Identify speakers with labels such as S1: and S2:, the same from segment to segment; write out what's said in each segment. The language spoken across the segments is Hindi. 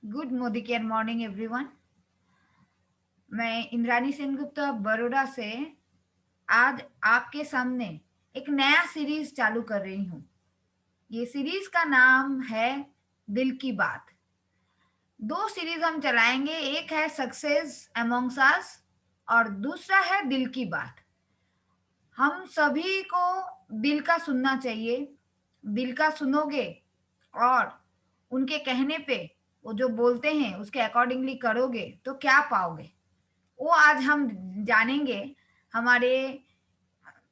S1: Good Modicare morning everyone. मैं इंद्रानी सेनगुप्ता बड़ौदा से आज आपके सामने एक नया सीरीज चालू कर रही हूँ। ये सीरीज का नाम है दिल की बात। दो सीरीज हम चलाएंगे, एक है सक्सेस अमॉन्ग्स अस और दूसरा है दिल की बात। हम सभी को दिल का सुनना चाहिए। दिल का सुनोगे और उनके कहने पे वो जो बोलते हैं उसके अकॉर्डिंगली करोगे तो क्या पाओगे, वो आज हम जानेंगे। हमारे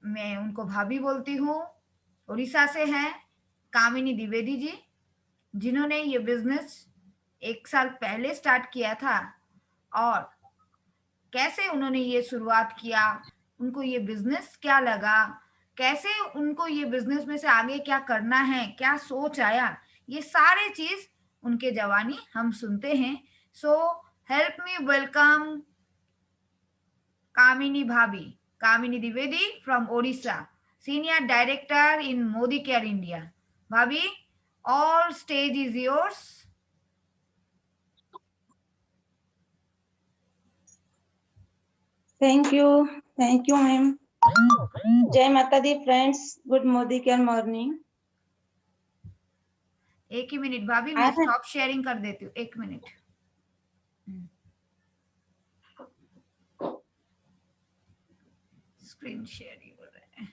S1: मैं उनको भाभी बोलती हूँ, उड़ीसा से हैं, कामिनी द्विवेदी जी, जिन्होंने ये बिजनेस 1 साल पहले स्टार्ट किया था और कैसे उन्होंने ये शुरुआत किया, उनको ये बिजनेस क्या लगा, कैसे उनको ये बिजनेस में से आगे क्या करना है, क्या सोच आया, ये सारे चीज उनके जवानी हम सुनते हैं। So help me welcome Kamini Bhabi, Kamini Dwivedi from Odisha, Senior Director in Modi Care India. Bhabi, all stage is yours.
S2: Thank you ma'am. जय माता दी friends, good Modicare morning.
S1: एक ही मिनट भाभी, मैं स्टॉप शेयरिंग कर देती हूँ, 1 मिनट। स्क्रीन शेयरिंग हो रहा है,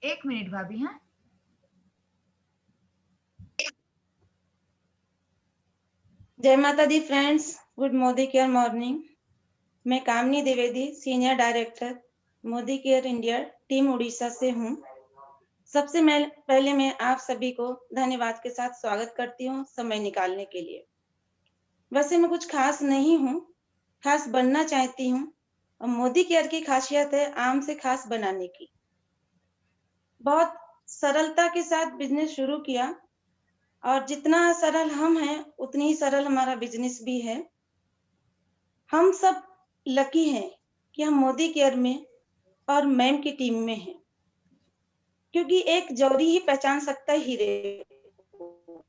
S1: 1 मिनट भाभी। हाँ,
S2: जय माता दी friends, good Modicare morning. मैं Kamini Dwivedi, senior director Modicare India team Orissa से हूँ। सबसे पहले मैं आप सभी को धन्यवाद के साथ स्वागत करती हूँ समय निकालने के लिए। वैसे मैं कुछ खास नहीं हूँ, खास बनना चाहती हूँ और मोदी केयर की खासियत है आम से खास बनाने की। बहुत सरलता के साथ बिजनेस शुरू किया और जितना सरल हम हैं उतनी ही सरल हमारा बिजनेस भी है। हम सब लकी हैं कि हम मोदी केयर में और मैम की टीम में हैं, क्योंकि एक जौहरी ही पहचान सकता है हीरे को।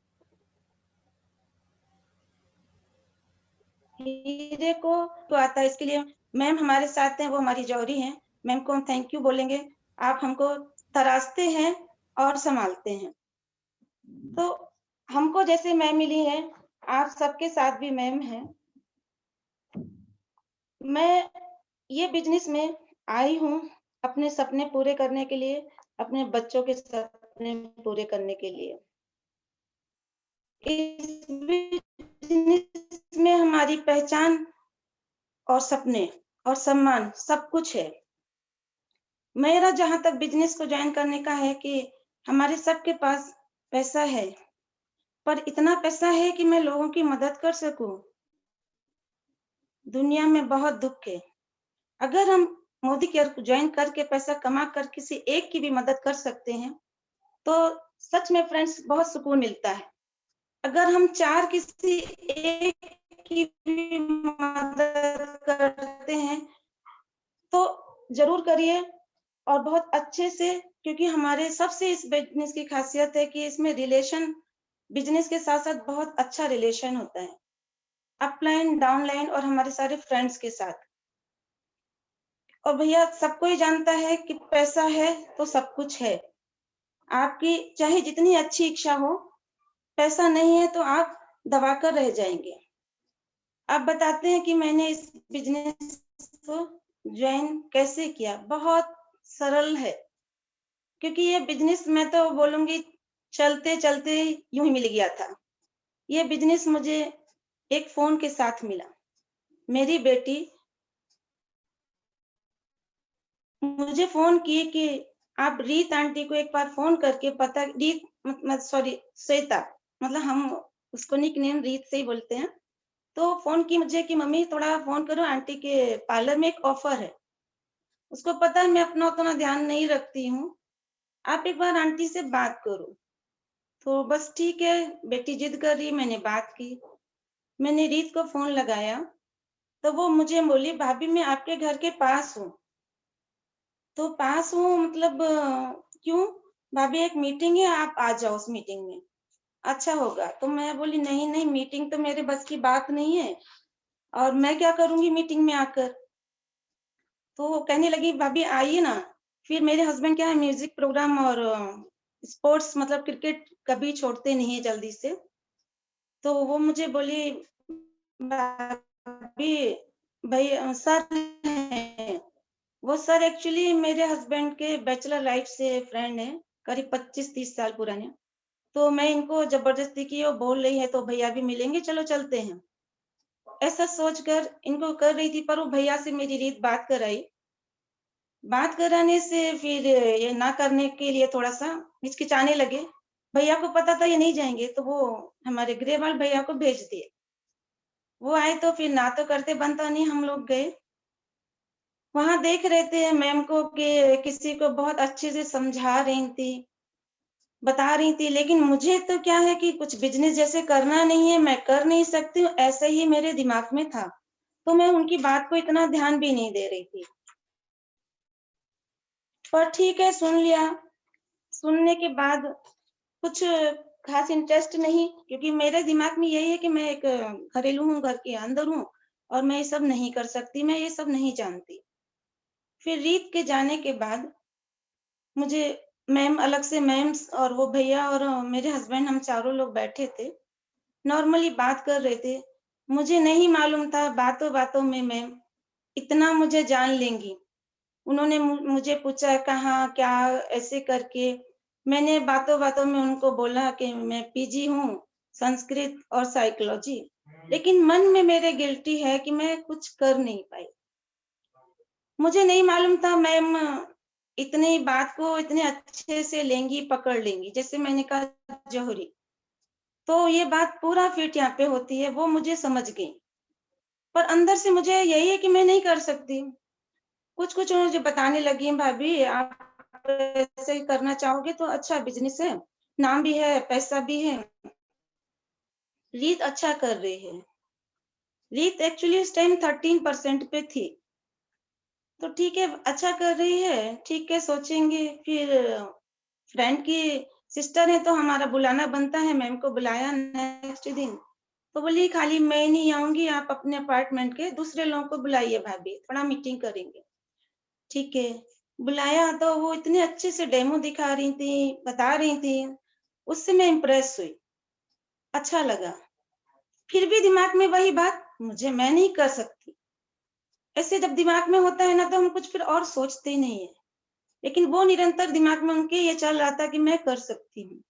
S2: हीरे को तो आता है, इसके लिए मैम हमारे साथ हैं, वो हमारी जौहरी हैं। मैम को हम थैंक यू बोलेंगे, आप हमको तराशते हैं और संभालते हैं। तो हमको जैसे मैम मिली है, आप सबके साथ भी मैम है। मैं ये बिजनेस में आई हूँ अपने सपने पूरे करने के लिए, अपने बच्चों के सपने पूरे करने के लिए। इस बिजनेस में हमारी पहचान और सपने और सम्मान सब कुछ है। मेरा जहां तक बिजनेस को ज्वाइन करने का है कि हमारे सबके पास पैसा है, पर इतना पैसा है कि मैं लोगों की मदद कर सकूं। दुनिया में बहुत दुख है। अगर हम मोदी केयर को ज्वाइन करके पैसा कमा कर किसी एक की भी मदद कर सकते हैं तो सच में फ्रेंड्स बहुत सुकून मिलता है। अगर हम चार किसी एक की भी मदद करते हैं तो जरूर करिए और बहुत अच्छे से, क्योंकि हमारे सबसे इस बिजनेस की खासियत है कि इसमें रिलेशन बिजनेस के साथ साथ बहुत अच्छा रिलेशन होता है, अपलाइन डाउनलाइन और हमारे सारे फ्रेंड्स के साथ। और भैया सबको ही जानता है कि पैसा है तो सब कुछ है। आपकी चाहे जितनी अच्छी इच्छा हो, पैसा नहीं है तो आप दबाकर रह जाएंगे। अब बताते हैं कि मैंने इस बिजनेस को ज्वाइन कैसे किया। बहुत सरल है, क्योंकि ये बिजनेस मैं तो बोलूंगी चलते चलते यूं ही मिल गया था। ये बिजनेस मुझे एक फोन के साथ मिला। मेरी बेटी मुझे फोन किए कि आप रीत आंटी को एक बार फोन करके पता, रीत सॉरी श्वेता, मतलब हम उसको निक नेम रीत से ही बोलते हैं। तो फोन की मुझे कि मम्मी थोड़ा फोन करो, आंटी के पार्लर में एक ऑफर है। उसको पता है मैं अपना उतना ध्यान नहीं रखती हूँ, आप एक बार आंटी से बात करो। तो बस ठीक है, बेटी जिद कर रही, मैंने बात की। मैंने रीत को फोन लगाया तो वो मुझे बोली भाभी मैं आपके घर के पास हूँ। तो पास हूँ मतलब क्यों भाभी? एक मीटिंग है, आप आ जाओ उस मीटिंग में। अच्छा होगा। तो मैं बोली नहीं, नहीं मीटिंग तो मेरे बस की बात नहीं है और मैं क्या करूँगी मीटिंग में आकर? तो वो कहने लगी भाभी आइए ना। फिर मेरे हस्बैंड क्या है म्यूज़िक प्रोग्राम और स्पोर्ट्स मतलब क्रिकेट कभी छोड़ते नहीं है जल्दी से। तो वो मुझे बोली भाभी भई सर हैं। वो सर एक्चुअली मेरे हस्बैंड के बैचलर लाइफ से फ्रेंड हैं, करीब 25-30 साल पुराने। तो मैं इनको ज़बरदस्ती की वो बोल रही है तो भैया भी मिलेंगे, चलो चलते हैं। ऐसा सोचकर इनको कर रही थी पर वो भैया से मेरी रीत बात कराई। बात कराने से फिर ये ना करने के लिए थोड़ा-सा हिचकिचाने लगे। भैया को पता था ये नहीं जाएँगे तो वो हमारे ग्रेवाल भैया को भेज दिए। वो आए तो फिर ना तो करते बनता नहीं हम लोग गए। वहाँ देख रहे थे मैम को कि किसी को बहुत अच्छे से समझा रही थी, बता रही थी, लेकिन मुझे तो क्या है कि कुछ बिज़नेस जैसे करना नहीं है, मैं कर नहीं सकती हूँ, ऐसा ही मेरे दिमाग में था। तो मैं उनकी बात को इतना ध्यान भी नहीं दे रही थी। पर ठीक है सुन लिया, सुनने के बाद कुछ ख़ास इंटरेस्ट नहीं क्योंकि मेरे दिमाग में यही है कि मैं एक घरेलू हूँ, घर के अंदर हूँ और मैं ये सब नहीं कर सकती, मैं ये सब नहीं जानती। फिर रीत के जाने के बाद मुझे मैम अलग से मैम्स और वो भैया और मेरे हस्बैंड हम चारों लोग बैठे थे। नॉर्मली बात कर रहे थे। मुझे नहीं मालूम था बातों-बातों में मैम इतना मुझे जान लेंगी। उन्होंने मुझे पूछा कहाँ, क्या ऐसे करके मैंने बातों-बातों में उनको बोला कि मैं पीजी हूँ, संस्कृत और साइकोलॉजी। लेकिन मन में मेरे गिल्टी है कि मैं कुछ कर नहीं पाई। मुझे नहीं मालूम था मैम इतनी बात को इतने अच्छे से लेंगी, पकड़ लेंगी। जैसे मैंने कहा जौहरी, तो ये बात पूरा फिट यहाँ पे होती है, वो मुझे समझ गईं। पर अंदर से मुझे यही है कि मैं नहीं कर सकती। कुछ-कुछ मुझे बताने लगी भाभी आप ऐसे करना चाहोगे तो अच्छा बिज़नेस है, नाम भी है, पैसा भी है, रीत अच्छा कर रही है। रीत एक्चुअली उस टाइम 13% पे थी। तो ठीक है, अच्छा कर रही है, ठीक है सोचेंगे फिर फ्रेंड की सिस्टर है तो हमारा बुलाना बनता है, मैम को बुलाया नेक्स्ट दिन। तो बोली खाली मैं नहीं आऊँगी, आप अपने अपार्टमेंट के दूसरे लोगों को बुलाइए भाभी, थोड़ा मीटिंग करेंगे। ठीक है, बुलाया तो वो इतने अच्छे से डेमो दिखा रही थी, बता रही थी, उससे मैं इम्प्रेस हुई, अच्छा लगा। फिर भी दिमाग में वही बात, मुझे मैं नहीं कर सकती। ऐसे जब दिमाग में होता है ना तो हम कुछ फिर और सोचते ही नहीं है। लेकिन वो निरंतर दिमाग में उनके ये चल रहा था कि मैं कर सकती हूँ।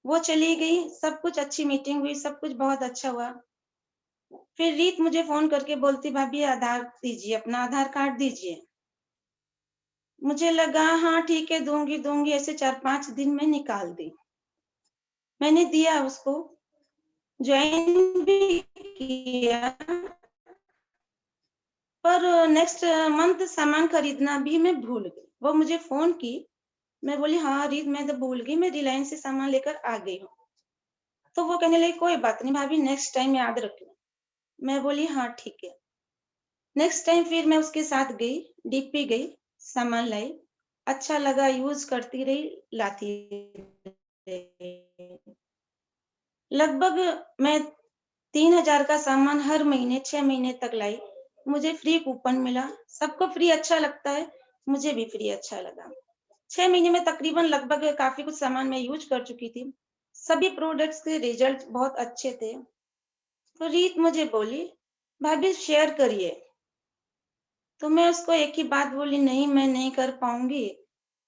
S2: वो चली गई, सब कुछ अच्छी मीटिंग हुई, सब कुछ बहुत अच्छा हुआ। फिर रीत मुझे फ़ोन करके बोलती भाभी आधार दीजिए, अपना आधार कार्ड दीजिए। मुझे लगा हाँ ठीक है दूँगी, ऐसे 4-5 दिन में निकाल दी। मैंने दिया उसको, जॉइन भी किया, पर नेक्स्ट मंथ सामान खरीदना भी मैं भूल गई। वो मुझे फ़ोन की, मैं बोली हाँ रीत मैं तो भूल गई, मैं रिलायंस से सामान लेकर आ गई हूँ। तो वो कहने लगी कोई बात नहीं भाभी नेक्स्ट टाइम याद रखना। मैं बोली हाँ ठीक है। नेक्स्ट टाइम फिर मैं उसके साथ गई, डीपी गई, सामान लाई, अच्छा लगा यूज़ करती रही, लाती रही। लगभग मैं 3000 का सामान हर महीने 6 महीने तक लाई। मुझे फ्री कूपन मिला, सबको फ्री अच्छा लगता है, मुझे भी फ्री अच्छा लगा। 6 महीने में तकरीबन लगभग काफ़ी कुछ सामान मैं यूज़ कर चुकी थी। सभी प्रोडक्ट्स के रिज़ल्ट बहुत अच्छे थे। तो रीत मुझे बोली, "भाभी शेयर करिए।" तो मैं उसको एक ही बात बोली, "नहीं, मैं नहीं कर पाऊँगी।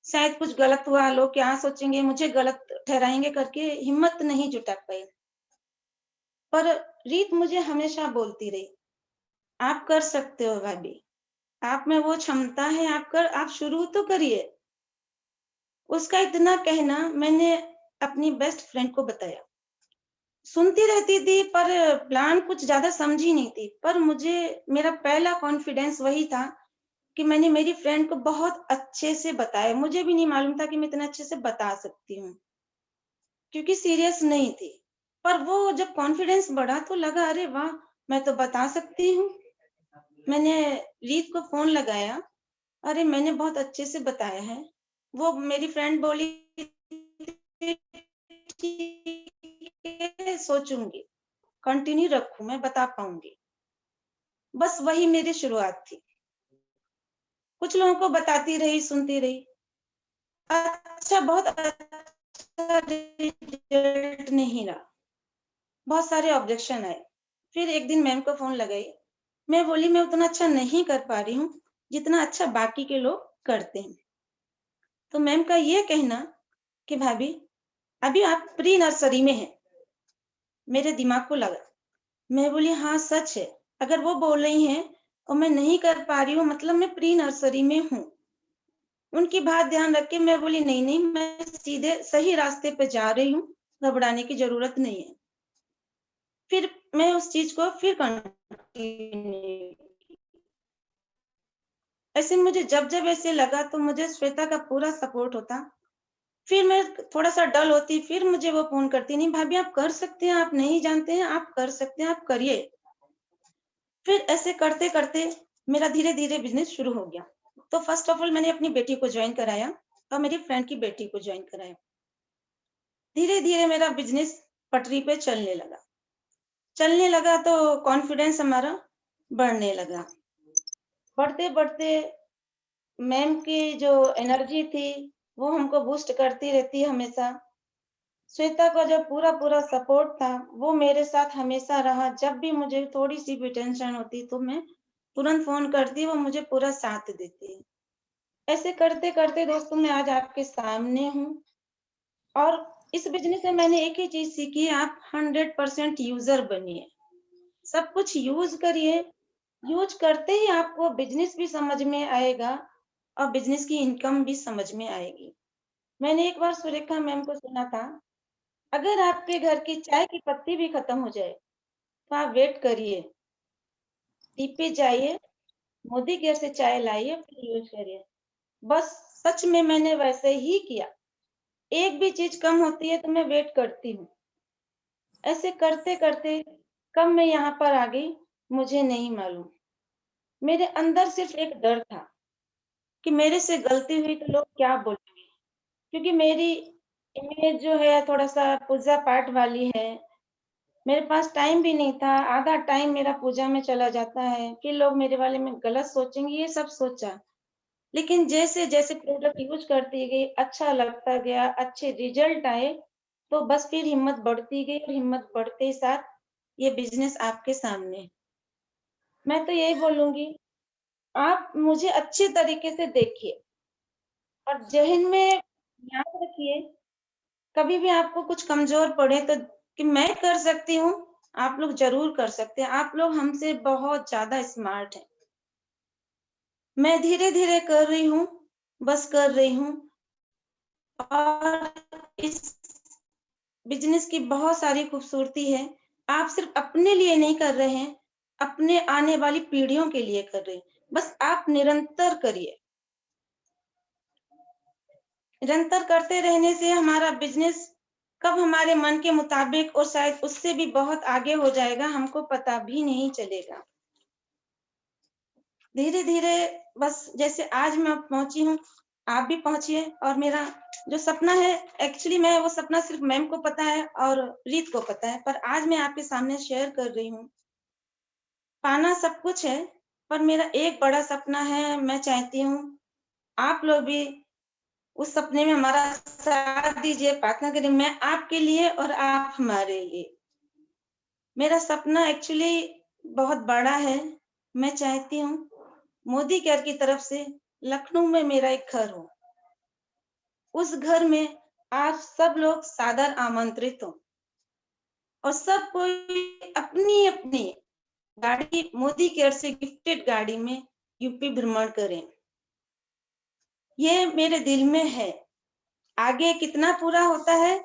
S2: शायद कुछ गलत हुआ, लोग क्या सोचेंगे, मुझे गलत ठहराएँगे" करके हिम्मत नहीं जुटा पाई। पर रीत मुझे हमेशा बोलती रही, "आप कर सकते हो भाभी, आप में वो क्षमता है, आप शुरू तो करिए।" उसका इतना कहना मैंने अपनी बेस्ट फ्रेंड को बताया। सुनती रहती थी पर प्लान कुछ ज़्यादा समझी नहीं थी। पर मुझे मेरा पहला कॉन्फिडेंस वही था कि मैंने मेरी फ्रेंड को बहुत अच्छे से बताया। मुझे भी नहीं मालूम था कि मैं इतना अच्छे से बता सकती हूँ, क्योंकि सीरियस नहीं थी। पर वो जब कॉन्फिडेंस बढ़ा तो लगा अरे वाह! मैं तो बता सकती हूँ। मैंने रीत को फ़ोन लगाया, अरे मैंने बहुत अच्छे से बताया है। वो मेरी फ्रेंड बोली ठीक के सोचूंगी, कंटिन्यू रखूं, मैं बता पाऊंगी। बस वही मेरी शुरुआत थी। कुछ लोगों को बताती रही, सुनती रही। अच्छा, बहुत अच्छा रिजल्ट नहीं रहा, बहुत सारे ऑब्जेक्शन आए। फिर एक दिन मैम को फोन लगाई, मैं बोली मैं उतना अच्छा नहीं कर पा रही हूँ जितना अच्छा बाकी के लोग करते हैं। तो मैम का ये कहना कि भाभी अभी आप प्री नर्सरी में हैं। मेरे दिमाग को लगा, मैं बोली हाँ सच है, अगर वो बोल रही हैं और मैं नहीं कर पा रही हूँ मतलब मैं प्री नर्सरी में हूँ। उनकी बात ध्यान रख के मैं बोली नहीं नहीं, मैं सीधे सही रास्ते पे जा रही हूँ, घबराने की जरूरत नहीं है। फिर मैं उस चीज को फिर कंटिन्यू, ऐसे मुझे जब जब ऐसे लगा तो मुझे श्वेता का पूरा सपोर्ट होता। फिर मैं थोड़ा सा डल होती, फिर मुझे वो फोन करती, नहीं भाभी आप कर सकते हैं, आप नहीं जानते हैं, आप कर सकते हैं, आप करिए। फिर ऐसे करते करते मेरा धीरे धीरे बिजनेस शुरू हो गया। तो फर्स्ट ऑफ ऑल मैंने अपनी बेटी को ज्वाइन कराया और मेरी फ्रेंड की बेटी को ज्वाइन कराया। धीरे धीरे मेरा बिजनेस पटरी पे चलने लगा तो कॉन्फिडेंस हमारा बढ़ने लगा। बढ़ते बढ़ते मैम की जो एनर्जी थी वो हमको बूस्ट करती रहती हमेशा। श्वेता का जो पूरा पूरा सपोर्ट था वो मेरे साथ हमेशा रहा। जब भी मुझे थोड़ी सी भी टेंशन होती तो मैं तुरंत फोन करती, वो मुझे पूरा साथ देती है। ऐसे करते करते दोस्तों मैं आज आपके सामने हूँ। और इस बिजनेस में मैंने एक ही चीज सीखी है, आप 100% यूजर बनिए, सब कुछ यूज करिए। यूज करते ही आपको बिजनेस भी समझ में आएगा और बिजनेस की इनकम भी समझ में आएगी। मैंने एक बार सुरेखा मैम को सुना था, अगर आपके घर की चाय की पत्ती भी खत्म हो जाए तो आप वेट करिए, टीपी जाइए, मोदी केयर से चाय लाइए, फिर यूज करिए। बस सच में मैंने वैसे ही किया। एक भी चीज कम होती है तो मैं वेट करती हूँ। ऐसे करते करते कब मैं यहाँ पर आ गई मुझे नहीं मालूम। मेरे अंदर सिर्फ एक डर था कि मेरे से गलती हुई तो लोग क्या बोलेंगे, क्योंकि मेरी इमेज जो है थोड़ा सा पूजा पाठ वाली है। मेरे पास टाइम भी नहीं था, आधा टाइम मेरा पूजा में चला जाता है कि लोग मेरे बारे में गलत सोचेंगे, ये सब सोचा। लेकिन जैसे जैसे प्रोडक्ट यूज करती गई, अच्छा लगता गया, अच्छे रिजल्ट आए, तो बस फिर हिम्मत बढ़ती गई और हिम्मत बढ़ते साथ ये बिजनेस आपके सामने। मैं तो यही बोलूंगी, आप मुझे अच्छे तरीके से देखिए और जहन में याद रखिए, कभी भी आपको कुछ कमजोर पड़े तो कि मैं कर सकती हूँ, आप लोग जरूर कर सकते हैं। आप लोग हमसे बहुत ज्यादा स्मार्ट हैं। मैं धीरे धीरे कर रही हूँ, बस कर रही हूँ। और इस बिजनेस की बहुत सारी खूबसूरती है। आप सिर्फ अपने लिए नहीं कर रहे हैं, अपने आने वाली पीढ़ियों के लिए कर रहे हैं। बस आप निरंतर करिए। निरंतर करते रहने से हमारा बिजनेस कब हमारे मन के मुताबिक और शायद उससे भी बहुत आगे हो जाएगा, हमको पता भी नहीं चलेगा। धीरे धीरे बस जैसे आज मैं पहुंची हूँ, आप भी पहुंचिए। और मेरा जो सपना है, एक्चुअली मैं वो सपना सिर्फ मैम को पता है और रीत को पता है, पर आज मैं आपके सामने शेयर कर रही हूँ। पाना सब कुछ है, पर मेरा एक बड़ा सपना है। मैं चाहती हूँ आप लोग भी उस सपने में हमारा साथ दीजिए, प्रार्थना करें, मैं आपके लिए और आप हमारे लिए। मेरा सपना एक्चुअली बहुत बड़ा है। मैं चाहती हूँ मोदी केयर की तरफ से लखनऊ में मेरा एक घर हो, उस घर में आप सब लोग सादर आमंत्रित हो और सब कोई अपनी अपनी गाड़ी मोदी केयर से गिफ्टेड गाड़ी में यूपी भ्रमण करें। ये मेरे दिल में है। आगे कितना पूरा होता है,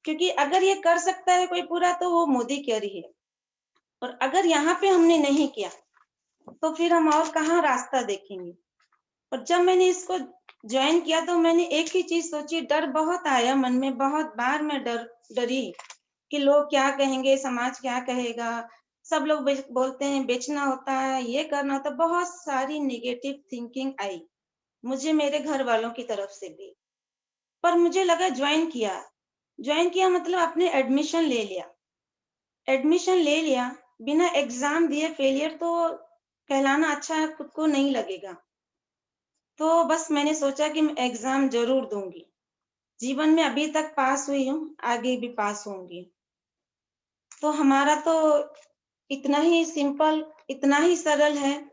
S2: क्योंकि अगर ये कर सकता है कोई पूरा तो वो मोदी केयर ही है। और अगर यहाँ पे हमने नहीं किया तो फिर हम और कहाँ रास्ता देखेंगे। और जब मैंने इसको ज्वाइन किया तो मैंने एक ही चीज सोची, डर बहुत आया मन में, बहुत बार मैं डरी कि लोग क्या कहेंगे, समाज क्या कहेगा, सब लोग बोलते हैं बेचना होता है, ये करना होता है, बहुत सारी निगेटिव थिंकिंग आई मुझे मेरे घर वालों की तरफ से भी। पर मुझे लगा ज्वाइन किया ज्वाइन किया मतलब आपने एडमिशन ले लिया। एडमिशन ले लिया, बिना एग्ज़ाम दिए फेलियर तो कहलाना अच्छा खुद को नहीं लगेगा। तो बस मैंने सोचा कि मैं एग्ज़ाम ज़रूर दूँगी। जीवन में अभी तक पास हुई हूँ, आगे भी पास होंगी। तो हमारा तो इतना ही सिंपल, इतना ही सरल है।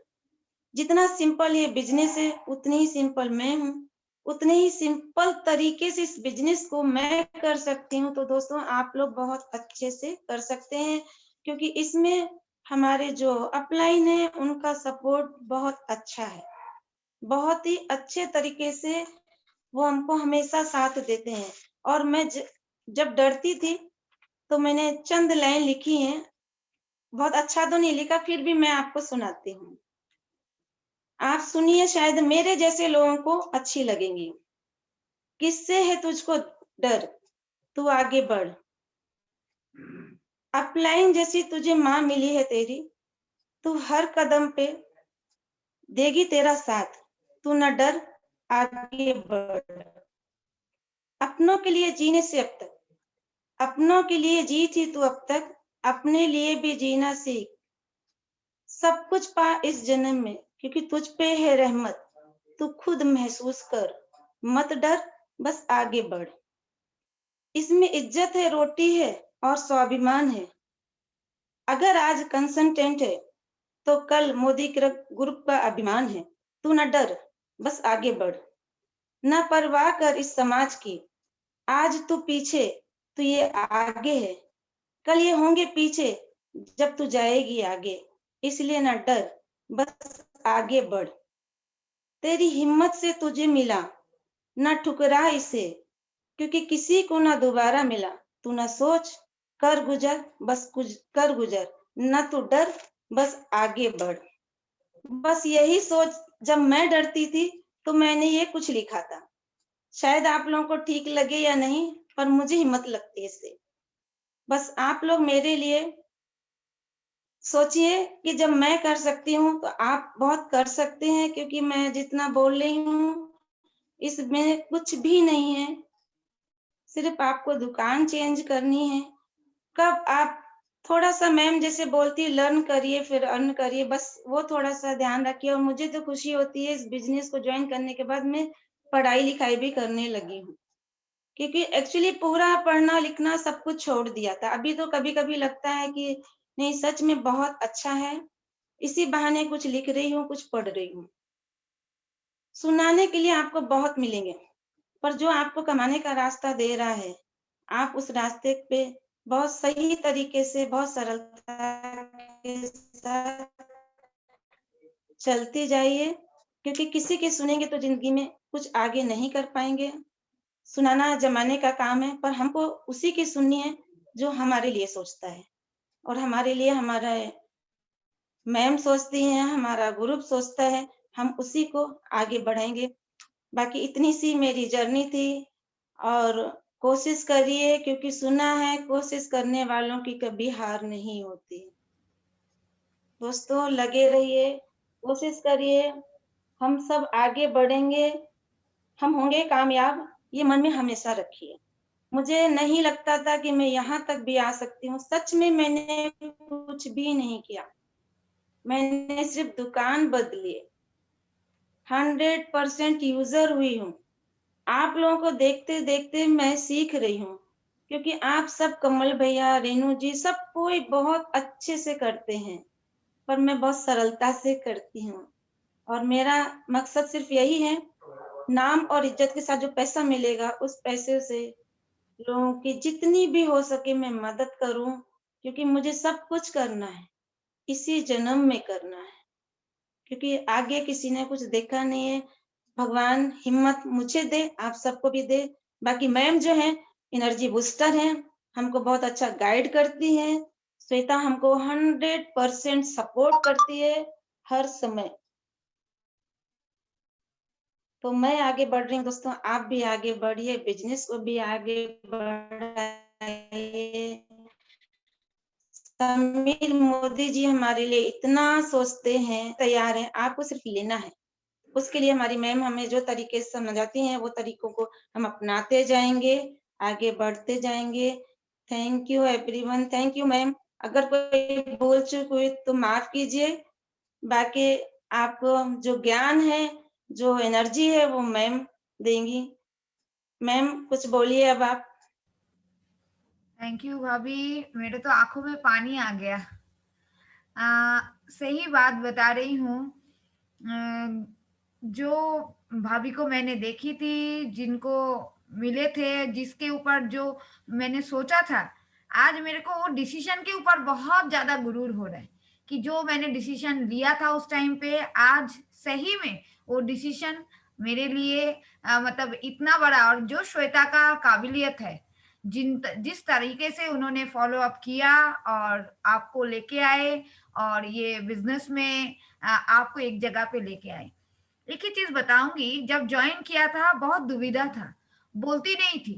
S2: जितना सिंपल ये बिज़नेस है, उतनी ही सिंपल मैं हूँ। उतने ही सिंपल तरीके से इस बिज़नेस को मैं कर सकती हूँ, तो दोस्तों आप लोग बहुत अच्छे से कर सकते हैं, क्योंकि इसमें हमारे जो अपलाइन है, उनका सपोर्ट बहुत अच्छा है। बहुत ही अच्छे तरीके से वो हमको हमेशा साथ देते हैं। और मैं जब डरती थी, तो मैंने चंद लाइन लिखी हैं। बहुत अच्छा तो नहीं लिखा, फिर भी मैं आपको सुनाती हूँ। आप सुनिए, शायद मेरे जैसे लोगों को अच्छी लगेंगी। किससे है तुझको डर, तू आगे बढ़। अपलाइन जैसी तुझे माँ मिली है तेरी, तू हर कदम पे देगी तेरा साथ। तू न डर, आगे बढ़। अपनों के लिए जीने से अब तक, अपनों के लिए जी थी तू अब तक, अपने लिए भी जीना सीख। सब कुछ पा इस जन्म में, क्योंकि तुझ पे है रहमत। तू खुद महसूस कर, मत डर, बस आगे बढ़। इसमें इज्जत है, रोटी है और स्वाभिमान है। अगर आज कंसल्टेंट है, तो कल मोदी ग्रुप का अभिमान है। तू न डर, बस आगे बढ़। न परवाह कर इस समाज की, आज तू पीछे, तो ये आगे है। कल ये होंगे पीछे, जब तू जाएगी आगे। इसलिए न डर, बस आगे बढ़। तेरी हिम्मत से तुझे मिला, न ठुकरा इसे, क्योंकि किसी को ना दोबारा मिला। तू ना सोच, कर गुजर, बस कुछ कर गुजर। न तू डर, बस आगे बढ़। बस यही सोच जब मैं डरती थी, तो मैंने ये कुछ लिखा था। शायद आप लोगों को ठीक लगे या नहीं, पर मुझे हिम्मत लगती है इससे। बस आप लोग मेरे लिए सोचिए कि जब मैं कर सकती हूँ, तो आप बहुत कर सकते हैं, क्योंकि मैं जितना बोल रही हूँ, इसमें कुछ भी नहीं है। सिर्फ आपको दुकान चेंज करनी है। कब आप थोड़ा-सा मैम जैसे बोलती है लर्न करिए फिर अर्न करिए, बस वो थोड़ा-सा ध्यान रखिए। और मुझे तो खुशी होती है इस बिज़नेस को जॉइन करने के बाद मैं पढ़ाई-लिखाई भी करने लगी हूँ। क्योंकि एक्चुअली पूरा पढ़ना-लिखना सब कुछ छोड़ दिया था। अभी तो कभी-कभी लगता है कि नहीं, सच में बहुत अच्छा है। इसी बहाने कुछ लिख रही हूँ, कुछ पढ़ रही हूँ। सुनाने के लिए आपको बहुत मिलेंगे, पर जो आपको कमाने का रास्ता दे रहा है, आप उस रास्ते पे बहुत सही तरीके से, बहुत सरलता के साथ चलते जाइए, क्योंकि किसी की सुनेंगे तो ज़िंदगी में कुछ आगे नहीं कर पाएँगे। सुनाना ज़माने का काम है, पर हमको उसी की सुननी है जो हमारे लिए सोचता है। और हमारे लिए हमारा मैम सोचती हैं, हमारा ग्रुप सोचता है, हम उसी को आगे बढ़ाएँगे। बाकी इतनी सी मेरी जर्नी थी। और कोशिश करिए, क्योंकि सुना है कोशिश करने वालों की कभी हार नहीं होती। दोस्तों लगे रहिए, कोशिश करिए, हम सब आगे बढ़ेंगे, हम होंगे कामयाब, ये मन में हमेशा रखिए। मुझे नहीं लगता था कि मैं यहाँ तक भी आ सकती हूँ। सच में मैंने कुछ भी नहीं किया। मैंने सिर्फ दुकान बदली, 100% यूज़र हुई हूँ। आप लोगों को देखते-देखते मैं सीख रही हूँ, क्योंकि आप सब कमल भैया, रेनू जी सब कोई बहुत अच्छे से करते हैं, पर मैं बहुत सरलता से करती हूँ। और मेरा मकसद सिर्फ यही है, नाम और इज़्ज़त के साथ जो पैसा मिलेगा, उस पैसे से लोगों की जितनी भी हो सके मैं मदद करूँ, क्योंकि मुझे सब कुछ करना है, इसी जन्म में करना है। क्योंकि आगे किसी ने कुछ देखा नहीं है। भगवान हिम्मत मुझे दे, आप सबको भी दे। बाकी मैम जो हैं एनर्जी बूस्टर हैं, हमको बहुत अच्छा गाइड करती हैं। श्वेता हमको 100% सपोर्ट करती है हर समय। तो मैं आगे बढ़ रही हूँ दोस्तों, आप भी आगे बढ़िए, बिज़नेस को भी आगे बढ़ाइए। समीर मोदी जी हमारे लिए इतना सोचते हैं, तैयार हैं, आपको सिर्फ लेना है। उसके लिए हमारी मैम हमें जो तरीके से समझाती हैं, वो तरीकों को हम अपनाते जाएँगे। आगे बढ़ते जाएंगे। Thank you everyone, thank you ma'am. अगर कोई बोल चूक हुई तो माफ कीजिए। बाकी आपको जो ज्ञान है, जो एनर्जी है, वो मैम देंगी। मैम कुछ बोलिए अब आप।
S1: थैंक यू भाभी, मेरे तो आंखों में पानी आ गया। आ, सही बात बता रही हूँ। जो भाभी को मैंने देखी थी, जिनको मिले थे, जिसके ऊपर जो मैंने सोचा था, आज मेरे को वो डिसीजन के ऊपर बहुत ज्यादा गुरूर हो रहा है कि जो मैंने डिसीजन लिया था उस टाइम पे, आज सही में वो डिसीजन मेरे लिए मतलब इतना बड़ा, और जो श्वेता का काबिलियत है, जिस तरीके से उन्होंने फॉलो अप किया और आपको लेके आए, और ये बिजनेस में आपको एक जगह पे लेके आए। एक ही चीज बताऊंगी, जब ज्वाइन किया था बहुत दुविधा था, बोलती नहीं थी,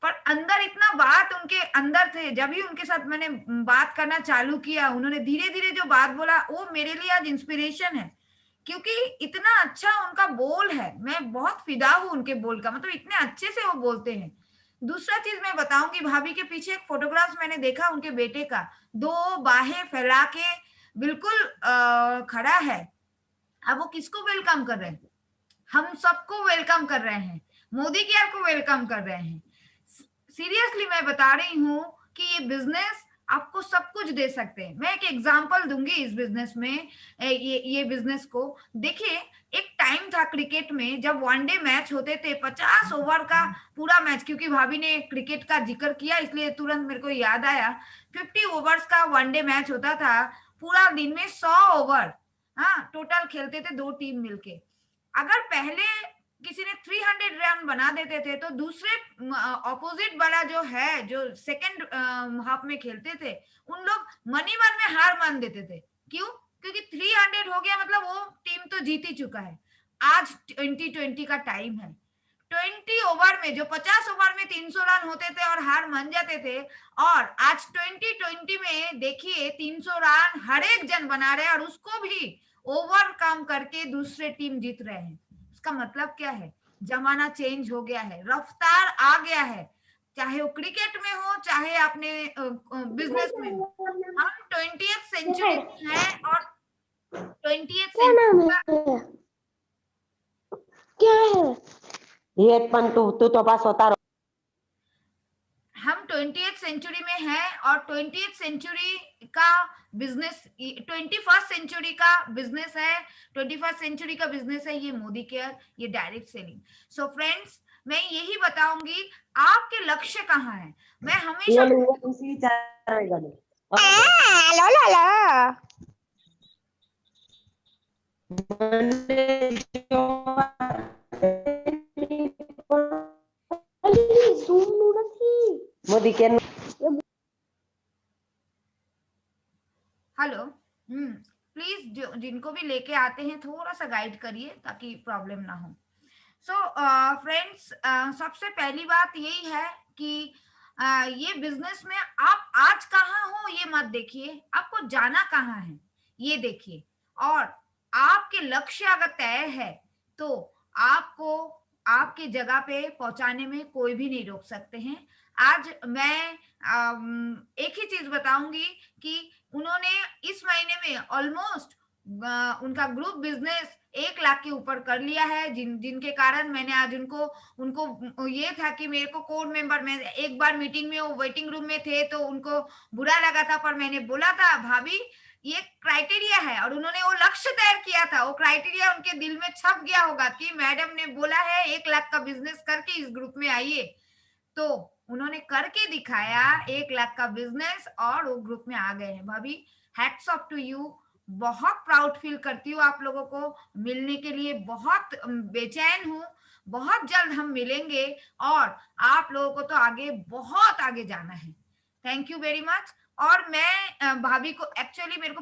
S1: पर अंदर इतना बात उनके अंदर थे। जब भी उनके साथ मैंने बात करना चालू किया, उन्होंने धीरे धीरे जो बात बोला, वो मेरे लिए आज इंस्पिरेशन है, क्योंकि इतना अच्छा उनका बोल है। मैं बहुत फिदा हूँ उनके बोल का, मतलब इतने अच्छे से वो बोलते हैं। दूसरा चीज मैं बताऊंगी, भाभी के पीछे एक फोटोग्राफ मैंने देखा उनके बेटे का, दो बाहें फैला के बिल्कुल खड़ा है। अब वो किसको वेलकम कर रहे हैं? हम सबको वेलकम कर रहे हैं, मोदी केयर को वेलकम कर रहे हैं। सीरियसली मैं बता रही हूँ कि ये बिजनेस आपको सब कुछ दे सकते हैं। मैं एक एग्जांपल दूंगी इस बिजनेस में, ये बिजनेस को देखिए। एक टाइम था क्रिकेट में, जब वनडे मैच होते थे, 50 ओवर का पूरा मैच, क्योंकि भाभी ने क्रिकेट का जिक्र किया इसलिए तुरंत मेरे को याद आया। 50 ओवर्स का वनडे मैच होता था, पूरा दिन में 100 ओवर, हाँ, टोटल खेलते थे दो टीम मिलके। अगर पहले किसी ने 300 रन बना देते थे, तो दूसरे ऑपोजिट वाला जो है, जो सेकंड हाफ में खेलते थे, उन लोग मनी मन में हार मान देते थे। क्यों? क्योंकि 300 हो गया मतलब वो टीम तो जीत ही चुका है। आज 2020 का टाइम है। 20 ओवर में, जो 50 ओवर में 300 रन होते थे और हार मान जाते थे, और आज 2020 में देखिए 300 रन हर एक जन बना रहे हैं, और उसको भी ओवरकम करके दूसरे टीम जीत रहे हैं। इसका मतलब क्या है? जमाना चेंज हो गया है, रफ्तार आ गया है, चाहे वो क्रिकेट में हो, चाहे अपने बिजनेस में हो। हम 20th सेंचुरी में हैं, और 20th
S3: क्या नाम
S1: सेंचुरी
S3: है?
S1: का
S3: क्या है ये? पण तू तू तो पास होता रहो।
S1: हम 20th सेंचुरी में हैं, और 20th सेंचुरी का बिजनेस, 21st सेंचुरी का बिजनेस है। 21st सेंचुरी का बिजनेस है ये मोदी केयर, ये डायरेक्ट सेलिंग। सो फ्रेंड्स, मैं यही बताऊंगी, आपके लक्ष्य कहाँ है? मैं हमेशा
S3: Iwan usi cara gani. Lo lo lo. Modi के
S1: हेलो, प्लीज जो जिनको भी लेके आते हैं थोड़ा सा गाइड करिए ताकि प्रॉब्लम ना हो। सो फ्रेंड्स, सबसे पहली बात यही है कि ये बिजनेस में आप आज कहाँ हो ये मत देखिए, आपको जाना कहाँ है ये देखिए। और आपके लक्ष्य अगर तय है, तो आपको आपके जगह पे पहुंचाने में कोई भी नहीं रोक सकते हैं। आज मैं एक ही चीज बताऊंगी कि उन्होंने इस महीने में ऑलमोस्ट उनका ग्रुप बिजनेस 1 लाख के ऊपर कर लिया है, जिनके कारण मैंने आज उनको उनको ये था कि मेरे को कोर मेंबर में एक बार मीटिंग में, वो वेटिंग रूम में थे तो उनको बुरा लगा था, पर मैंने बोला था भाभी ये क्राइटेरिया है, और उन्होंने वो लक्ष्य तय किया था। वो क्राइटेरिया उनके दिल में छप गया होगा कि मैडम ने बोला है 1 लाख का बिजनेस करके इस ग्रुप में आइए, तो उन्होंने करके दिखाया 1 लाख का बिजनेस, और वो ग्रुप में आ गए हैं। भाभी, हैट्स ऑफ टू यू। बहुत प्राउड फील करती हूँ आप लोगों को मिलने के लिए, बहुत बेचैन हूँ। बहुत जल्द हम मिलेंगे, और आप लोगों को तो आगे बहुत आगे जाना है। Thank you very much. और मैं भाभी को एक्चुअली मेरे को